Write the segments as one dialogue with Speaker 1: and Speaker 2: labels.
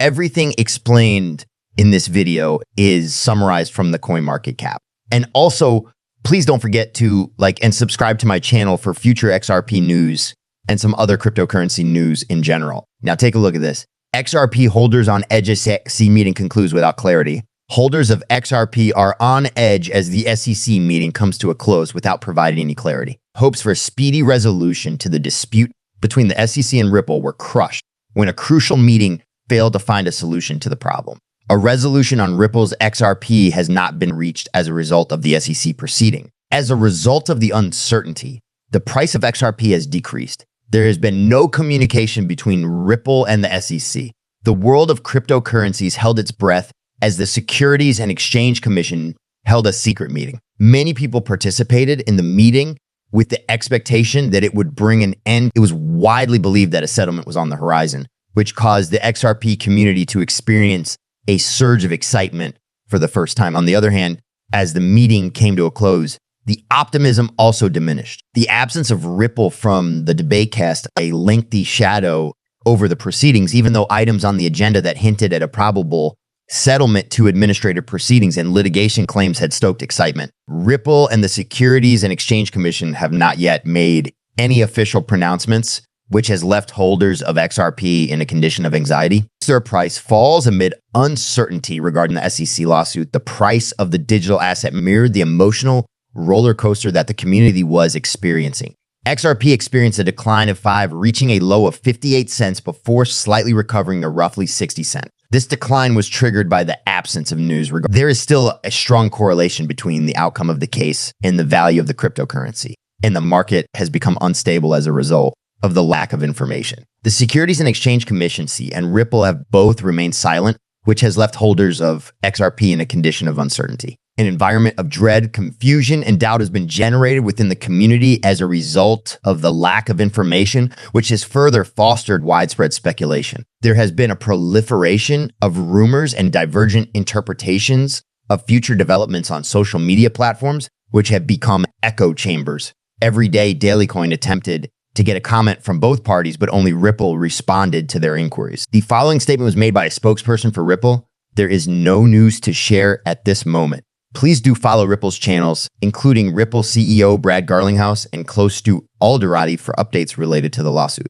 Speaker 1: everything explained in this video is summarized from the CoinMarketCap. And also, please don't forget to like and subscribe to my channel for future XRP news and some other cryptocurrency news in general. Now take a look at this. XRP holders on edge SEC meeting concludes without clarity. Holders of XRP are on edge as the SEC meeting comes to a close without providing any clarity. Hopes for a speedy resolution to the dispute between the SEC and Ripple were crushed when a crucial meeting failed to find a solution to the problem. A resolution on Ripple's XRP has not been reached as a result of the SEC proceeding. As a result of the uncertainty, the price of XRP has decreased. There has been no communication between Ripple and the SEC. The world of cryptocurrencies held its breath as the Securities and Exchange Commission held a secret meeting. Many people participated in the meeting with the expectation that it would bring an end. It was widely believed that a settlement was on the horizon, which caused the XRP community to experience a surge of excitement for the first time. On the other hand, as the meeting came to a close, the optimism also diminished. The absence of Ripple from the debate cast a lengthy shadow over the proceedings, even though items on the agenda that hinted at a probable settlement to administrative proceedings and litigation claims had stoked excitement. Ripple and the Securities and Exchange Commission have not yet made any official pronouncements, which has left holders of XRP in a condition of anxiety. Their price falls amid uncertainty regarding the SEC lawsuit. The price of the digital asset mirrored the emotional roller coaster that the community was experiencing. XRP experienced a decline of 5, reaching a low of 58 cents before slightly recovering to roughly 60 cents. This decline was triggered by the absence of news. There is still a strong correlation between the outcome of the case and the value of the cryptocurrency, and the market has become unstable as a result of the lack of information. The Securities and Exchange Commission and Ripple have both remained silent, which has left holders of XRP in a condition of uncertainty. An environment of dread, confusion, and doubt has been generated within the community as a result of the lack of information, which has further fostered widespread speculation. There has been a proliferation of rumors and divergent interpretations of future developments on social media platforms, which have become echo chambers. Every day, Dailycoin attempted to get a comment from both parties, but only Ripple responded to their inquiries. The following statement was made by a spokesperson for Ripple. There is no news to share at this moment. Please do follow Ripple's channels, including Ripple CEO Brad Garlinghouse and close to Alderati for updates related to the lawsuit.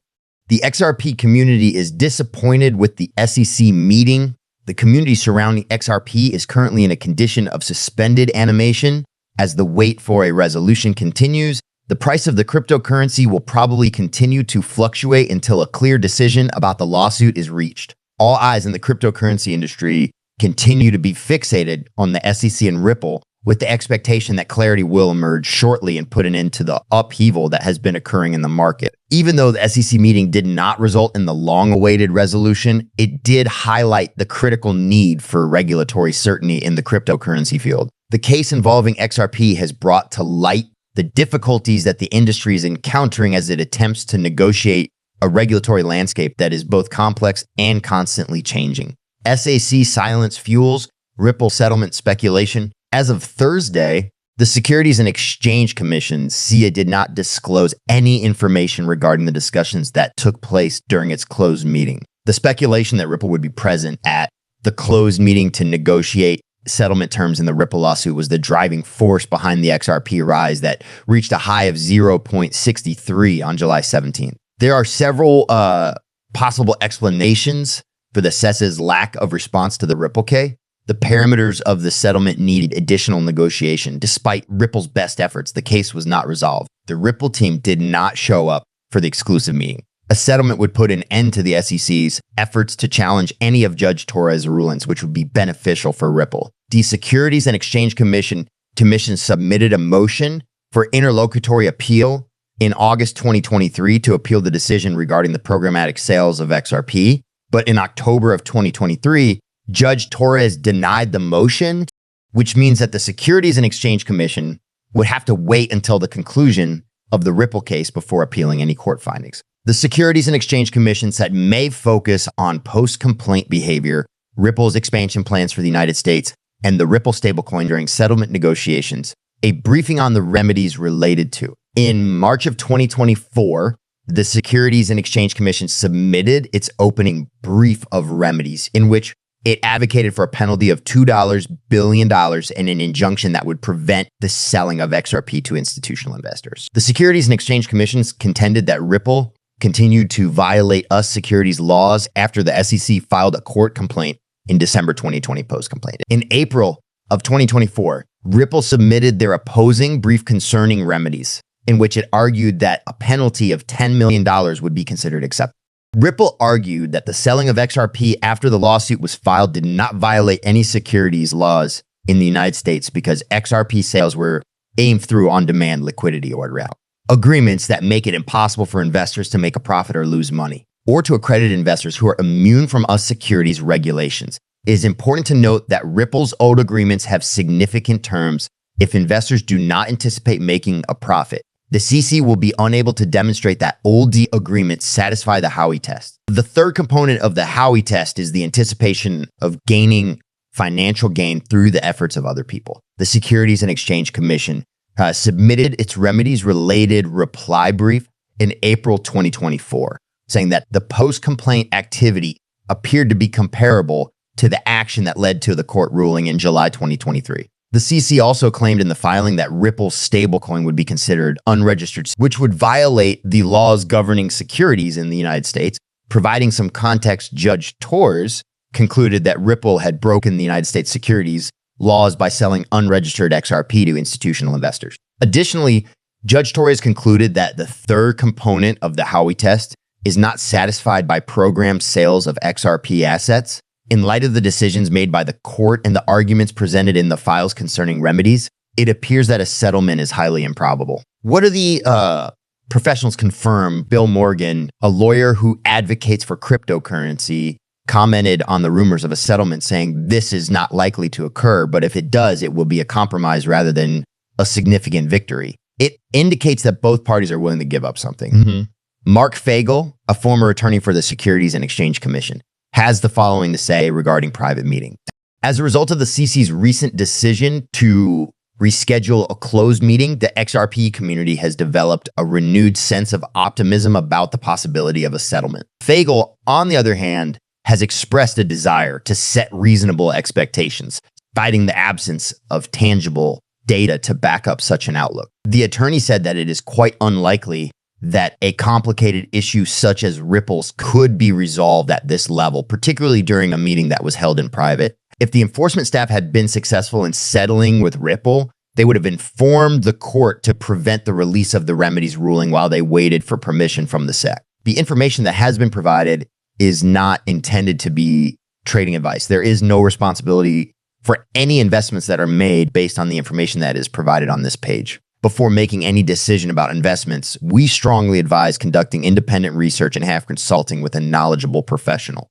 Speaker 1: The XRP community is disappointed with the SEC meeting. The community surrounding XRP is currently in a condition of suspended animation as the wait for a resolution continues. The price of the cryptocurrency will probably continue to fluctuate until a clear decision about the lawsuit is reached. All eyes in the cryptocurrency industry continue to be fixated on the SEC and Ripple, with the expectation that clarity will emerge shortly and put an end to the upheaval that has been occurring in the market. Even though the SEC meeting did not result in the long-awaited resolution, it did highlight the critical need for regulatory certainty in the cryptocurrency field. The case involving XRP has brought to light the difficulties that the industry is encountering as it attempts to negotiate a regulatory landscape that is both complex and constantly changing. SAC silence fuels Ripple settlement speculation. As of Thursday, the Securities and Exchange Commission, SEC, did not disclose any information regarding the discussions that took place during its closed meeting. The speculation that Ripple would be present at the closed meeting to negotiate settlement terms in the Ripple lawsuit was the driving force behind the XRP rise that reached a high of 0.63 on July 17th. There are several possible explanations for the SEC's lack of response to the Ripple K. The parameters of the settlement needed additional negotiation. Despite Ripple's best efforts, the case was not resolved. The Ripple team did not show up for the exclusive meeting. A settlement would put an end to the SEC's efforts to challenge any of Judge Torres' rulings, which would be beneficial for Ripple. The Securities and Exchange Commission submitted a motion for interlocutory appeal in August 2023 to appeal the decision regarding the programmatic sales of XRP. But in October of 2023, Judge Torres denied the motion, which means that the Securities and Exchange Commission would have to wait until the conclusion of the Ripple case before appealing any court findings. The Securities and Exchange Commission said may focus on post-complaint behavior, Ripple's expansion plans for the United States, and the Ripple stablecoin during settlement negotiations, a briefing on the remedies related to. In March of 2024, the Securities and Exchange Commission submitted its opening brief of remedies in which it advocated for a penalty of $2 billion and an injunction that would prevent the selling of XRP to institutional investors. The Securities and Exchange Commission contended that Ripple continued to violate US securities laws after the SEC filed a court complaint in December 2020 post-complaint. In April of 2024, Ripple submitted their opposing brief concerning remedies, in which it argued that a penalty of $10 million would be considered acceptable. Ripple argued that the selling of XRP after the lawsuit was filed did not violate any securities laws in the United States because XRP sales were aimed through on-demand liquidity order out. Agreements that make it impossible for investors to make a profit or lose money, or to accredit investors who are immune from US securities regulations. It is important to note that Ripple's old agreements have significant terms if investors do not anticipate making a profit. The CC will be unable to demonstrate that old agreements satisfy the Howey test. The third component of the Howey test is the anticipation of gaining financial gain through the efforts of other people. The Securities and Exchange Commission submitted its remedies-related reply brief in April 2024, saying that the post-complaint activity appeared to be comparable to the action that led to the court ruling in July 2023. The CC also claimed in the filing that Ripple's stablecoin would be considered unregistered, which would violate the laws governing securities in the United States. Providing some context, Judge Torres concluded that Ripple had broken the United States securities laws by selling unregistered XRP to institutional investors. Additionally, Judge Torres concluded that the third component of the Howey test is not satisfied by programmed sales of XRP assets. In light of the decisions made by the court and the arguments presented in the files concerning remedies, it appears that a settlement is highly improbable. What do the professionals confirm? Bill Morgan, a lawyer who advocates for cryptocurrency, commented on the rumors of a settlement, saying this is not likely to occur, but if it does, it will be a compromise rather than a significant victory. It indicates that both parties are willing to give up something. Mm-hmm. Mark Fagel, a former attorney for the Securities and Exchange Commission, has the following to say regarding private meeting. As a result of the CC's recent decision to reschedule a closed meeting, the XRP community has developed a renewed sense of optimism about the possibility of a settlement. Fagel, on the other hand, has expressed a desire to set reasonable expectations, citing the absence of tangible data to back up such an outlook. The attorney said that it is quite unlikely that a complicated issue such as Ripple's could be resolved at this level, particularly during a meeting that was held in private. If the enforcement staff had been successful in settling with Ripple, they would have informed the court to prevent the release of the remedies ruling while they waited for permission from the SEC. The information that has been provided is not intended to be trading advice. There is no responsibility for any investments that are made based on the information that is provided on this page. Before making any decision about investments, we strongly advise conducting independent research and have consulting with a knowledgeable professional.